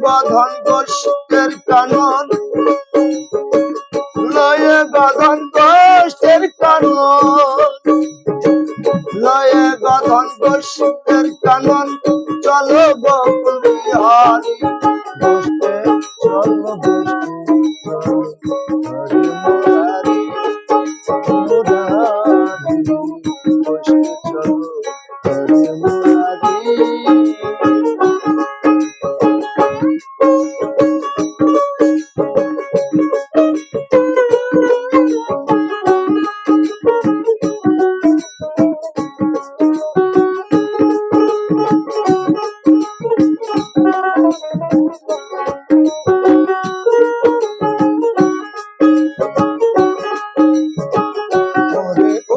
গধন গোষ্ঠের কানন, লয়ে গধন গোষ্ঠের কানন, লয়ে গধন গোষ্ঠের কানন, চলো গোকুল বিহারী গোষ্ঠে, চলো গোষ্ঠে, চলো হরি মুরারি, মুরারি গোষ্ঠে, চলো হরি মুরারি।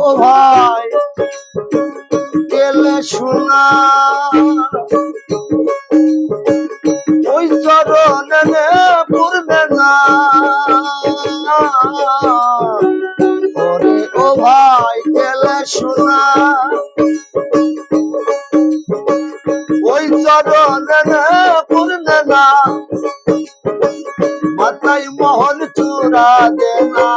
ও ভাই গেলে শোনা ওই চরণে পূর্বে না, ওরে ও ভাই গেলে শোনা ওই চরণে পূর্বে না, মাথায় মোহন চূড়া দেনা,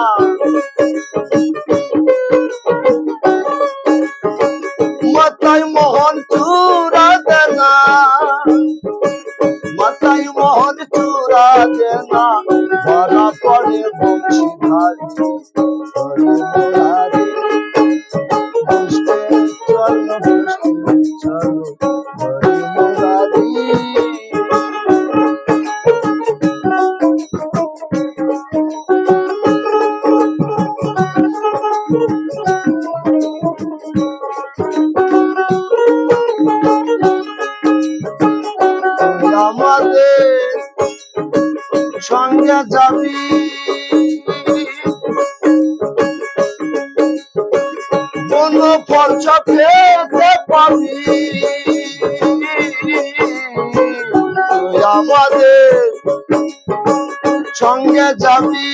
মাথায় মোহন চূড়া দেনা, মাথায় মোহন চূড়া দেনা, ধরা পড়ে বংশীধারী হরি মুরারি গোষ্ঠে, চলো গোষ্ঠে, চলো হরি মুরারি। আমাদের সঙ্গে যাবি কোন ফল খেতে পাবি, তুই আমাদের সঙ্গে যাবি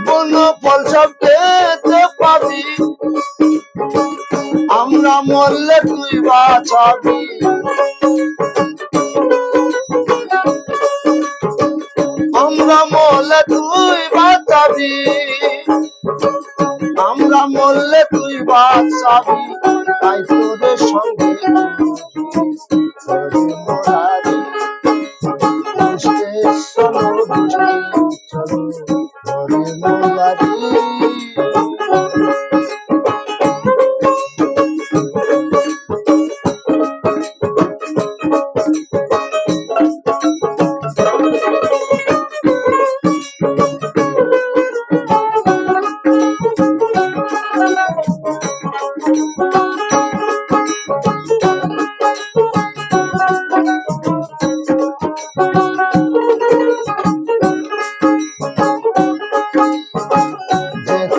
কোন ফল খেতে পাবি, আমরা মরলে তুই বাঁচাবি, আমরা মরলে তুই বাঁচাবি, আমরা মরলে তুই বাঁচাবি, তাই তোদের সঙ্গে হরি মুরারি গোষ্ঠে, চলো গোষ্ঠে, চলো হরি মুরারি।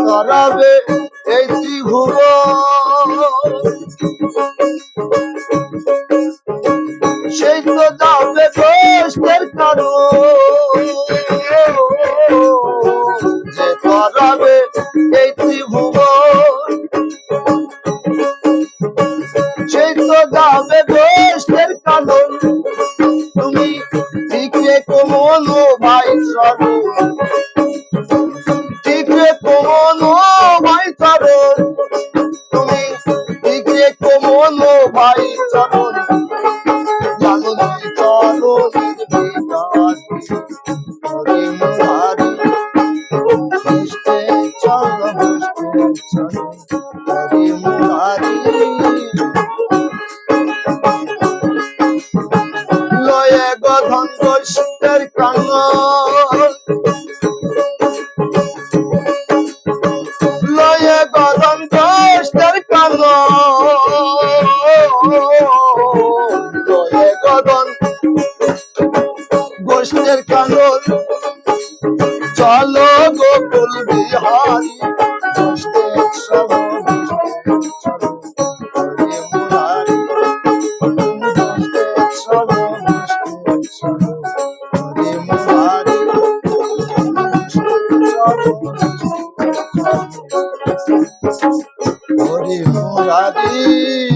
তরাবে এই ত্রিভুবন, সেই তো যাবে গোষ্ঠের কারণ, যে তরাবে এই ত্রিভুবন, সেই তো যাবে গোষ্ঠের কারণ, তুমি দিকে কোন ভাই চলো, দিকে কোন ভাই চরণ, তুমি দিকে কোন ভাই চরণ, জানো নাই চরণের বিকাশ হরি মুরারি গোষ্ঠে, চলো গোষ্ঠে, চলো হরি মুরারি। লয়ে গধন গোষ্ঠের কানন, লয়ে গধন গোষ্ঠের কানন, লয়ে গধন গোষ্ঠের কানন, চলো গোকুল বিহারী গোষ্ঠে, চলো গোষ্ঠে, চলো হরি মুরারি গোষ্ঠে, চলো গোষ্ঠে, চলো হরি মুরারি গোষ্ঠে, চলো হরি মুরারি।